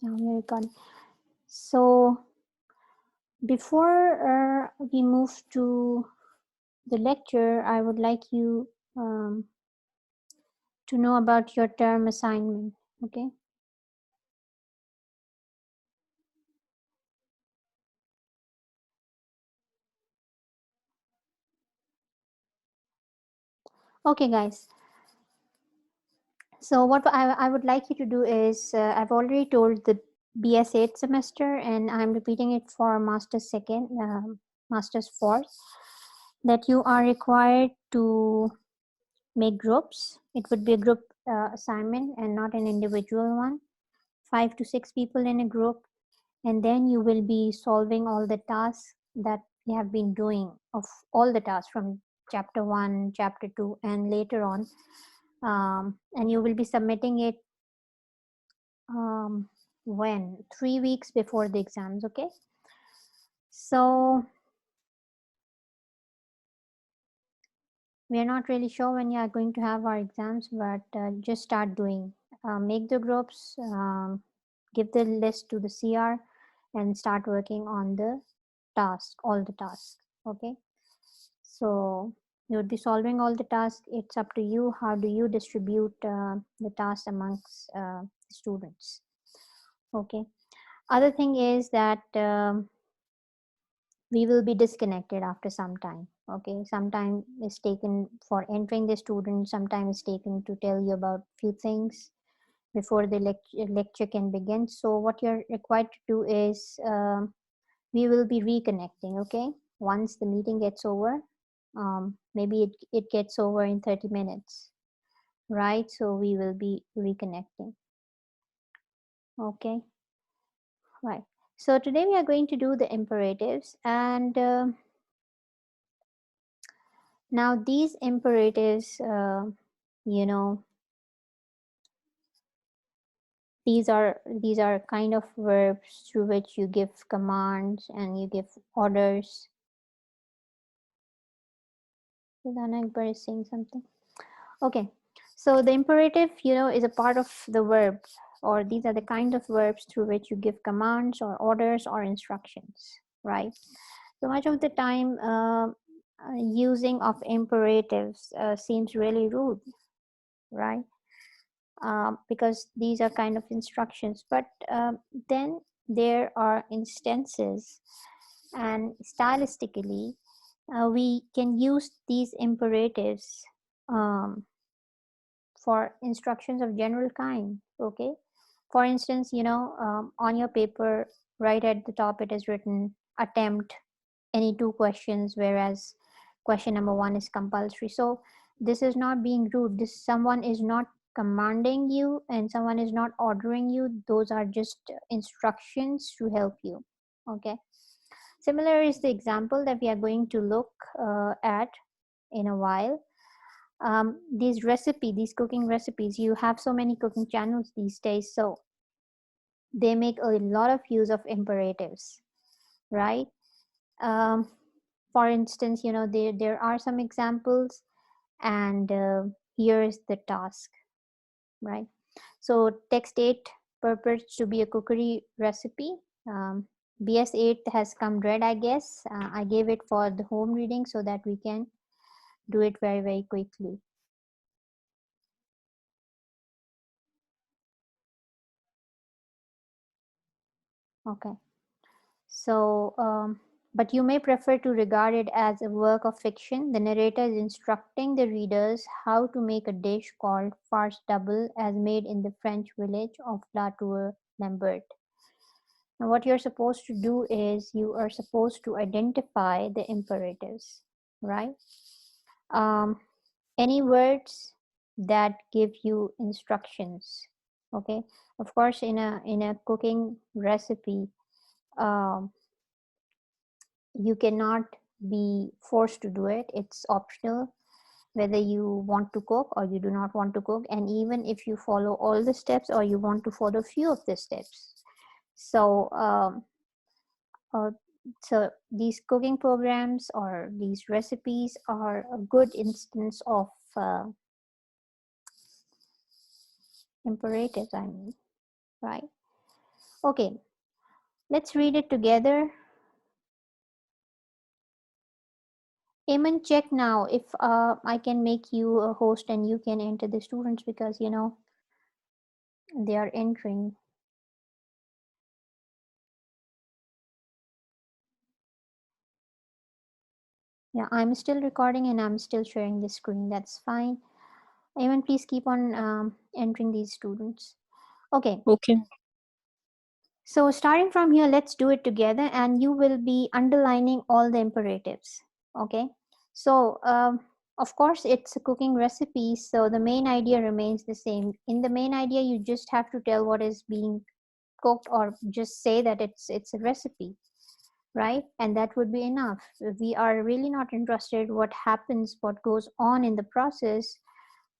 Very good. So before we move to the lecture, I would like you to know about your term assignment. Okay. Okay, guys. So what I would like you to do is, I've already told the BS 8 semester, and I'm repeating it for Master's second, Master's fourth, that you are required to make groups. It would be a group assignment and not an individual one. 5 to 6 people in a group, and then you will be solving all the tasks that we have been doing, of all the tasks from chapter 1, chapter 2, and later on. And you will be submitting it when 3 weeks before the exams. Okay, so we are not really sure when you are going to have our exams, but just start doing, make the groups, give the list to the CR, and start working on the task, all the tasks. Okay, so you would be solving all the tasks. It's up to you, how do you distribute the tasks amongst students. Okay, other thing is that we will be disconnected after some time. Okay, some time is taken for entering the student, some time is taken to tell you about few things before the lecture can begin. So what you're required to do is, we will be reconnecting. Okay, once the meeting gets over, maybe it gets over in 30 minutes, right? So we will be reconnecting. Okay, right. So today we are going to do the imperatives, and now these imperatives, you know, these are kind of verbs through which you give commands and you give orders. Sudhana Akbar is saying something. Okay, so the imperative, is a part of the verb, or these are the kind of verbs through which you give commands or orders or instructions, right? So much of the time, using of imperatives seems really rude, right? Because these are kind of instructions, but then there are instances, and stylistically, we can use these imperatives um, for instructions of general kind. Okay, for instance, on your paper, right at the top, it is written attempt any 2 questions, whereas question number 1 is compulsory. So this is not being rude. This, someone is not commanding you and someone is not ordering you. Those are just instructions to help you. Okay, similar is the example that we are going to look at in a while. These cooking recipes, you have so many cooking channels these days, so they make a lot of use of imperatives, right? um, for instance, there are some examples, and here is the task, right? So text 8 purports to be a cookery recipe. BS 8 has come red, I guess. I gave it for the home reading so that we can do it very, very quickly. Okay, so but you may prefer to regard it as a work of fiction. The narrator is instructing the readers how to make a dish called farce double, as made in the French village of La Tour Lambert. Now, what you're supposed to do is you are supposed to identify the imperatives, right? Um, any words that give you instructions. Okay, of course, in a cooking recipe, um, you cannot be forced to do it. It's optional whether you want to cook or you do not want to cook, and even if you follow all the steps or you want to follow few of the steps. So uh, so these cooking programs or these recipes are a good instance of imperatives, I mean, right? Okay, let's read it together. Amen, check now if I can make you a host and you can enter the students, because they are entering. Yeah, I'm still recording and I'm still sharing the screen. That's fine. Amen, please keep on entering these students. Okay, Okay. so starting from here, let's do it together and you will be underlining all the imperatives. Okay, so of course it's a cooking recipe, so the main idea remains the same. In the main idea, you just have to tell what is being cooked, or just say that it's a recipe, right? And that would be enough. We are really not interested what happens, what goes on in the process,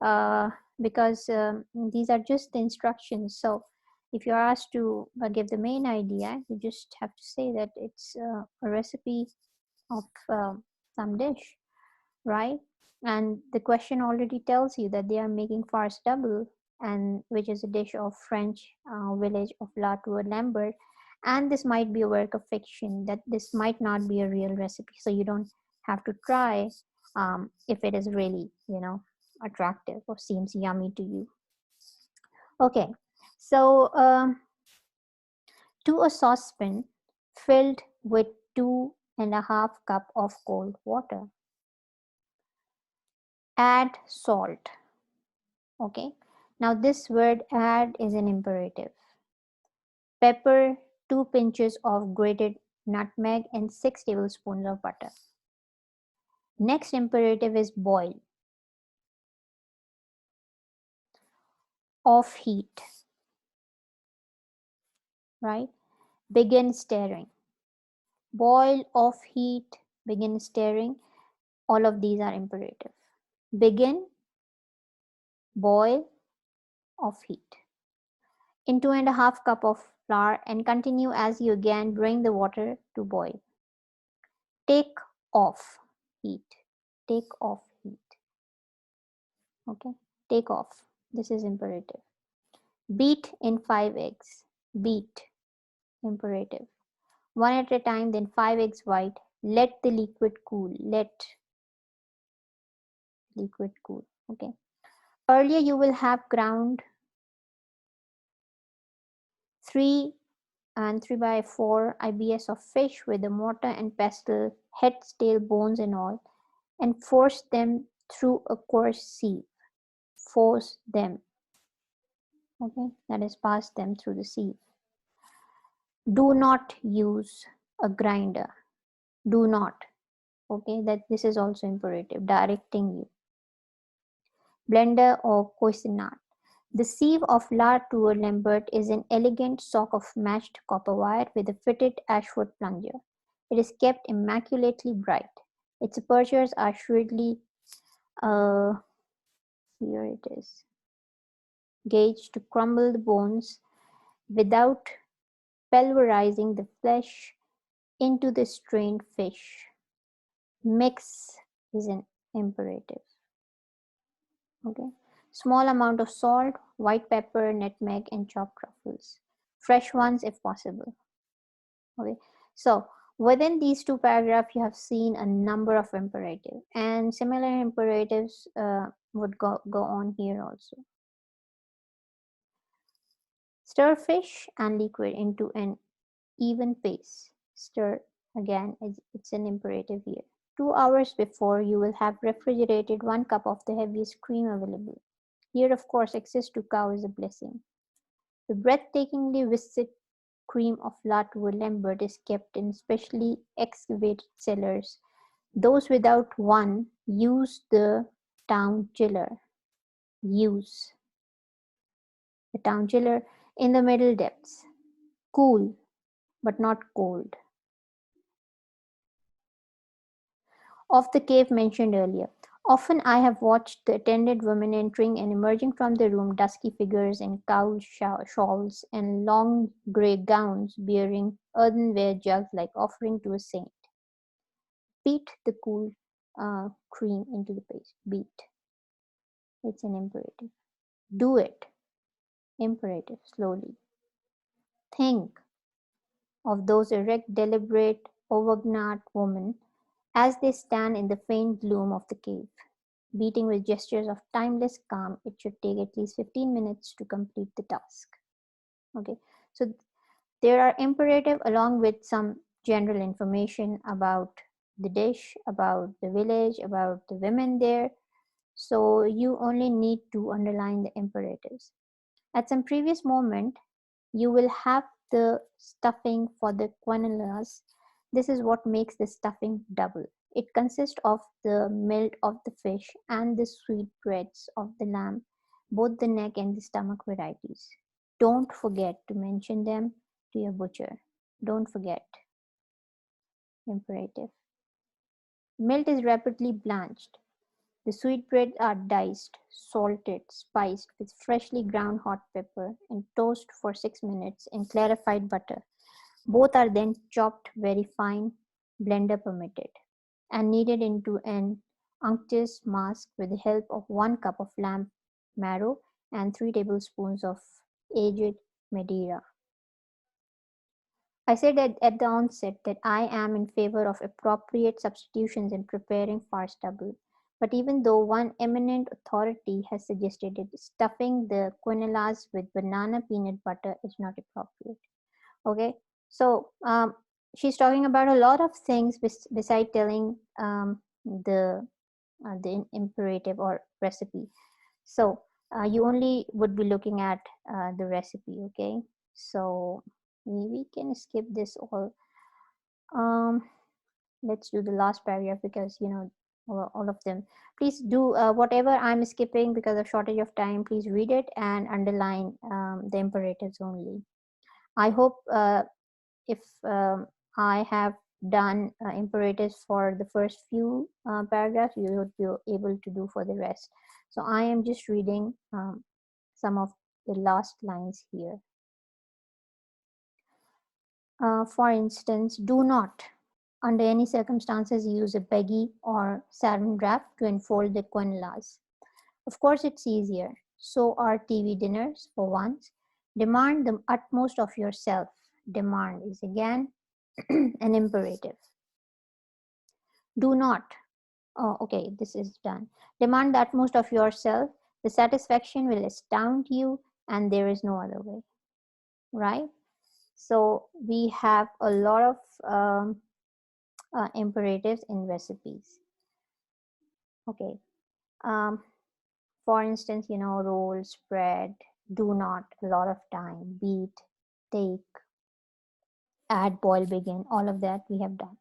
uh, because these are just the instructions. So if you're asked to give the main idea, you just have to say that it's a recipe of some dish, right? And the question already tells you that they are making farce double, and which is a dish of French village of La Tour Lambert. And this might be a work of fiction, that this might not be a real recipe. So you don't have to try if it is really, attractive or seems yummy to you. Okay, so to a saucepan filled with 2.5 cups of cold water, add salt. Okay, now this word add is an imperative. Pepper, 2 pinches of grated nutmeg, and 6 tablespoons of butter. Next imperative is boil. Off heat, right? Begin stirring. Boil, off heat, begin stirring. All of these are imperative. Begin, boil, off heat. In 2.5 cups of flour, and continue as you again bring the water to boil. Take off heat. Take off heat. Okay, take off. This is imperative. Beat in 5 eggs. Beat, imperative. One at a time, then 5 eggs white. Let the liquid cool. Let liquid cool. Okay. Earlier you will have ground 3 and 3 by 4 IBS of fish with the mortar and pestle, heads, tail, bones and all, and force them through a coarse sieve. Force them. Okay, that is pass them through the sieve. Do not use a grinder. Do not. Okay, that this is also imperative, directing you. Blender or cuisinart. The sieve of La Tour Lambert is an elegant sock of matched copper wire with a fitted ashwood plunger. It is kept immaculately bright. Its apertures are shrewdly here it is gauged to crumble the bones without pulverizing the flesh into the strained fish. Mix is an imperative. Okay. Small amount of salt, white pepper, nutmeg, and chopped truffles. Fresh ones if possible. Okay. So within these two paragraphs, you have seen a number of imperatives, and similar imperatives would go on here also. Stir fish and liquid into an even paste. Stir again, it's an imperative here. 2 hours before, you will have refrigerated 1 cup of the heaviest cream available. Here, of course, access to cow is a blessing. The breathtakingly viscid cream of La Tour Lambert is kept in specially excavated cellars. Those without one use the town chiller. Use the town chiller in the middle depths. Cool, but not cold. Of the cave mentioned earlier. Often I have watched the attendant women entering and emerging from the room, dusky figures in cowl shawls and long grey gowns, bearing earthenware jugs like offering to a saint. Beat the cool cream into the paste. Beat. It's an imperative. Do it. Imperative. Slowly. think of those erect, deliberate, Auvergnat women as they stand in the faint gloom of the cave, beating with gestures of timeless calm. It should take at least 15 minutes to complete the task. Okay, so there are imperative along with some general information about the dish, about the village, about the women there. So you only need to underline the imperatives. At some previous moment, you will have the stuffing for the quenelles. This is what makes the stuffing double. It consists of the milt of the fish and the sweetbreads of the lamb, both the neck and the stomach varieties. Don't forget to mention them to your butcher. Don't forget. Imperative. Milt is rapidly blanched. The sweetbreads are diced, salted, spiced with freshly ground hot pepper, and toasted for 6 minutes in clarified butter. Both are then chopped very fine, blender permitted, and kneaded into an unctuous mass with the help of 1 cup of lamb marrow and 3 tablespoons of aged Madeira. I said at the onset that I am in favor of appropriate substitutions in preparing farce double, but even though one eminent authority has suggested it, stuffing the quenelles with banana peanut butter is not appropriate. Okay, so she's talking about a lot of things beside telling the imperative or recipe. So you only would be looking at the recipe. Okay, so we can skip this all. um, let's do the last paragraph because all of them. Please do whatever I'm skipping because of shortage of time. Please read it and underline the imperatives only. I hope if I have done imperatives for the first few paragraphs, you would be able to do for the rest. So I am just reading some of the last lines here. For instance, do not, under any circumstances, use a baggy or saran wrap to enfold the quenelles. Of course, it's easier. So are TV dinners, for once. Demand the utmost of yourself. Demand is again an imperative. Do not. Oh, okay, this is done. Demand the utmost of yourself. The satisfaction will astound you, and there is no other way. Right? So we have a lot of imperatives in recipes. Okay. For instance, roll, spread, do not, a lot of time, beat, take, add, boil, begin, all of that we have done.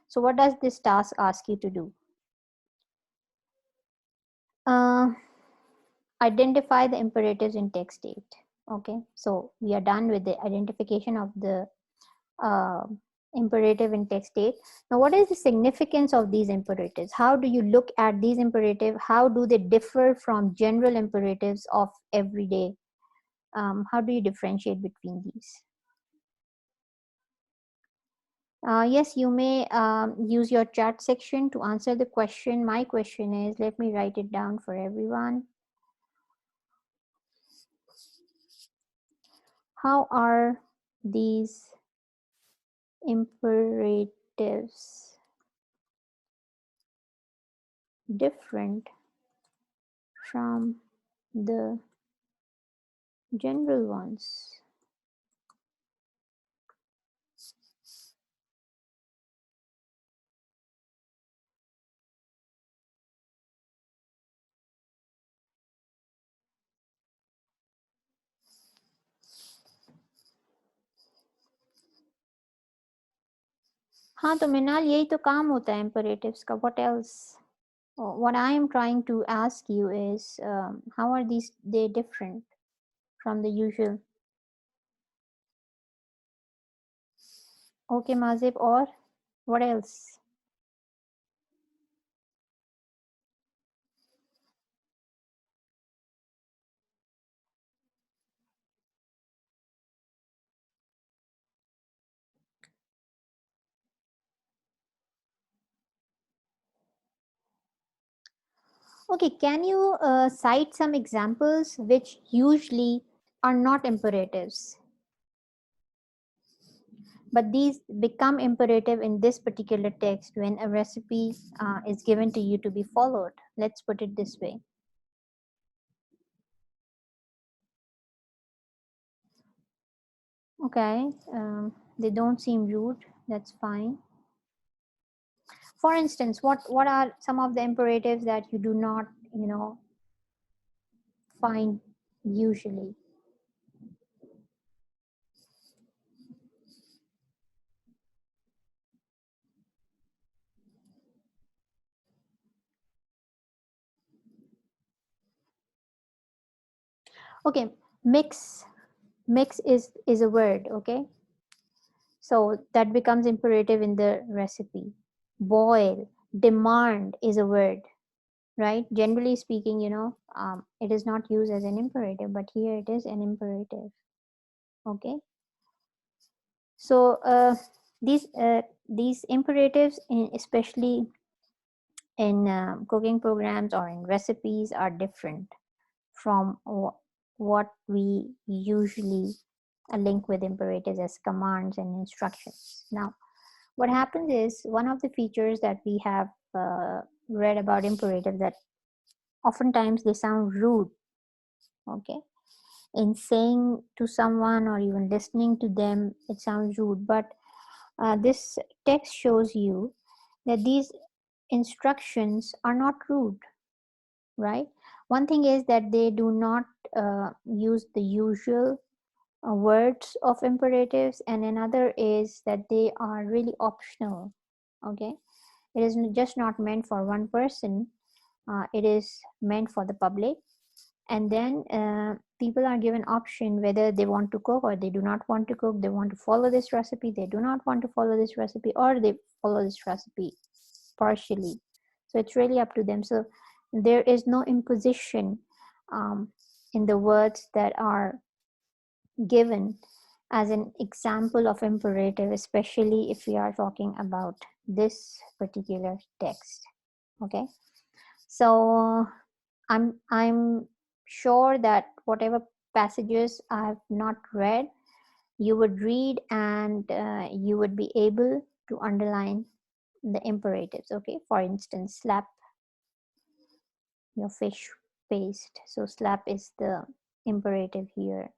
So what does this task ask you to do? Identify the imperatives in text 8. Okay, so we are done with the identification of the uh, imperative in text 8. Now, what is the significance of these imperatives? How do you look at these imperatives? How do they differ from general imperatives of everyday? How do you differentiate between these? Yes, you may use your chat section to answer the question. My question is, let me write it down for everyone. How are these imperatives different from the general ones? हाँ तो मिनाल यही तो काम होता है imperatives का. What else? What I am trying to ask you is how are they different from the usual? Okay, Mazib, or what else? Okay, can you cite some examples which usually are not imperatives? but these become imperative in this particular text when a recipe is given to you to be followed. Let's put it this way. Okay, they don't seem rude. That's fine. For instance, what are some of the imperatives that you do not, find usually? Okay, mix is a word. Okay, so that becomes imperative in the recipe. Boil, demand is a word, right? Generally speaking, it is not used as an imperative, but here it is an imperative. Okay, so these imperatives, especially in cooking programs or in recipes, are different from what we usually link with imperatives as commands and instructions. Now, what happens is, one of the features that we have read about imperatives, that oftentimes they sound rude. Okay, in saying to someone or even listening to them, it sounds rude, but this text shows you that these instructions are not rude, right? One thing is that they do not use the usual words of imperatives, and another is that they are really optional. Okay, it is just not meant for one person, it is meant for the public. And then people are given option whether they want to cook or they do not want to cook, they want to follow this recipe, they do not want to follow this recipe, or they follow this recipe partially. So it's really up to them. So there is no imposition in the words that are given as an example of imperative, especially if we are talking about this particular text. Okay, so I'm sure that whatever passages I have not read, you would read, and you would be able to underline the imperatives. Okay, for instance, slap your fish paste. So slap is the imperative here.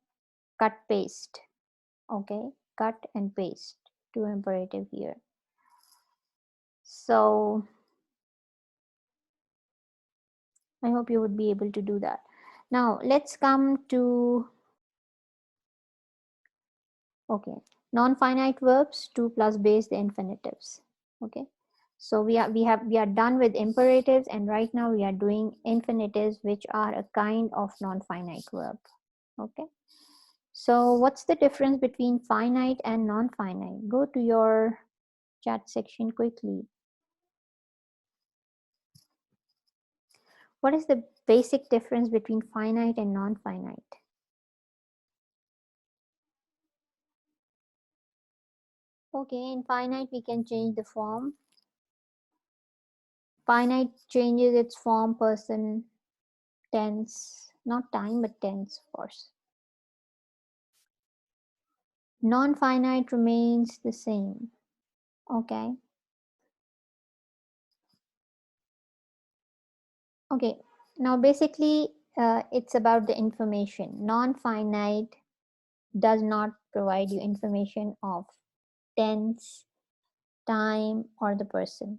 Cut paste. Okay, cut and paste, two imperative here. So I hope you would be able to do that. Now let's come to, okay, non-finite verbs, to plus base the infinitives. Okay, so we are done with imperatives, and right now we are doing infinitives, which are a kind of non-finite verb. Okay, so what's the difference between finite and non-finite? Go to your chat section quickly. What is the basic difference between finite and non-finite? Okay, in finite we can change the form. Finite changes its form, person, tense, not time but tense, of course. Non-finite remains the same. Okay. Okay, now basically it's about the information. Non-finite does not provide you information of tense, time, or the person,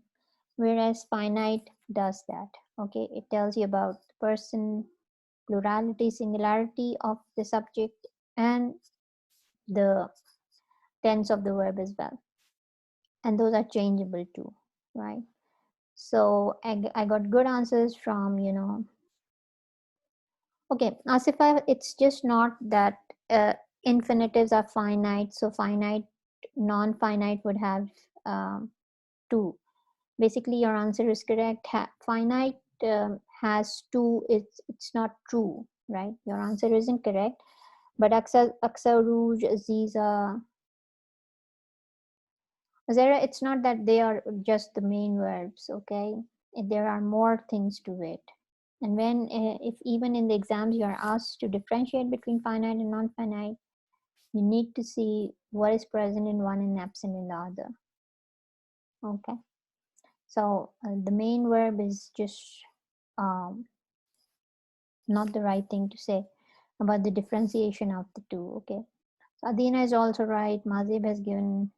whereas finite does that. Okay, it tells you about the person, plurality, singularity of the subject, and the tense of the verb as well, and those are changeable too, right? So I got good answers from, okay, Asifa, it's just not that infinitives are finite, so finite, non-finite would have two. Basically your answer is correct. Finite has two. It's not true, right? Your answer isn't correct. But Aksa, Rouge, Aziza, Zara, it's not that they are just the main verbs. Okay, there are more things to it. And when if even in the exams you are asked to differentiate between finite and non-finite, You need to see what is present in one and absent in the other. Okay. So the main verb is just um, not the right thing to say about the differentiation of the two. Okay. So Adina is also right. Mazib has given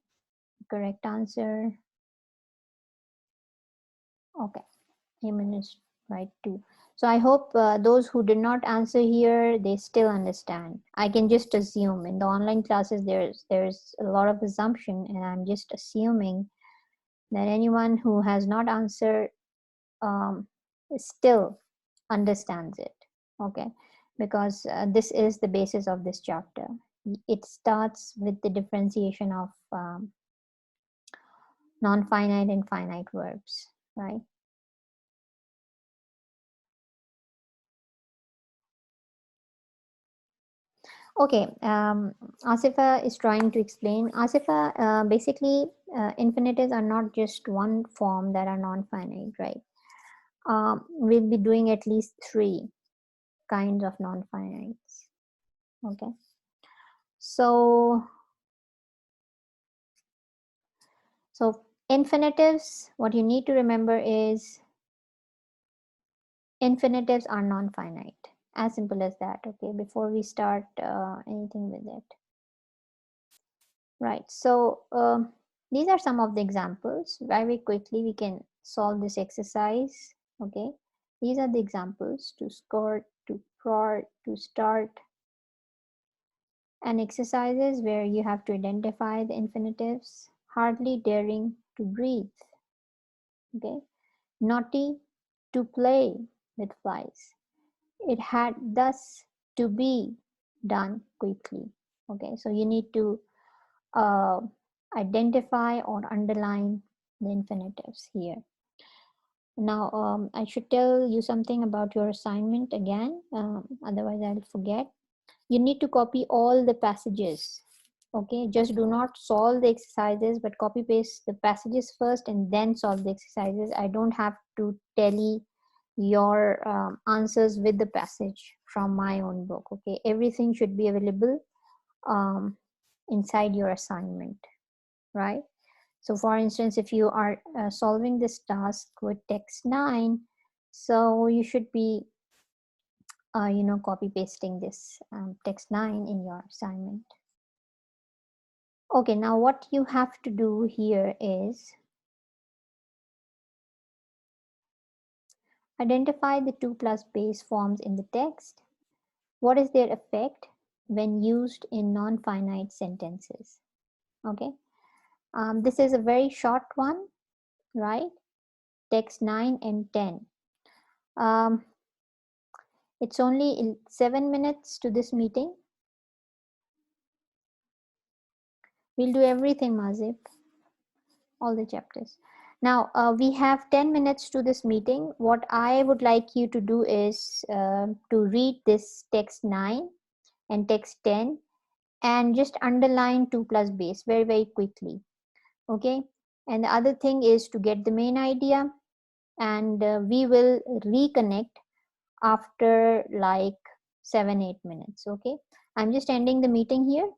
the correct answer. Okay. Ayman is right too. So I hope those who did not answer here, they still understand. I can just assume in the online classes there's a lot of assumption, and I'm just assuming that anyone who has not answered um, still understands it. Okay, because this is the basis of this chapter. It starts with the differentiation of non-finite and finite verbs, right? Okay, Asifa is trying to explain. Asifa, basically, infinitives are not just one form that are non-finite, right? We'll be doing at least three kinds of non-finites. Okay, so infinitives, what you need to remember is infinitives are non-finite. As simple as that. Okay, before we start anything with it. Right. So these are some of the examples. Very quickly, we can solve this exercise. Okay. These are the examples: to score, to prod, to start, and exercises where you have to identify the infinitives. Hardly daring to breathe. Okay. Naughty, to play with flies. It had thus to be done quickly. Okay. So you need to uh, identify or underline the infinitives here. Now, I should tell you something about your assignment again, otherwise I'll forget. You need to copy all the passages. Okay, just do not solve the exercises, but copy paste the passages first and then solve the exercises. I don't have to tally your answers with the passage from my own book. Okay, everything should be available inside your assignment, right? So for instance, if you are solving this task with text 9, so you should be, copy pasting this text 9 in your assignment. Okay, now what you have to do here is identify the 2 plus base forms in the text. What is their effect when used in non-finite sentences? Okay, this is a very short one, right? Text 9 and 10. It's only 7 minutes to this meeting. We'll do everything, Mazib, all the chapters. Now, we have 10 minutes to this meeting. What I would like you to do is to read this text 9 and text 10 and just underline 2 plus base very, very quickly. Okay. And the other thing is to get the main idea, and we will reconnect after like 7-8 minutes. Okay. I'm just ending the meeting here.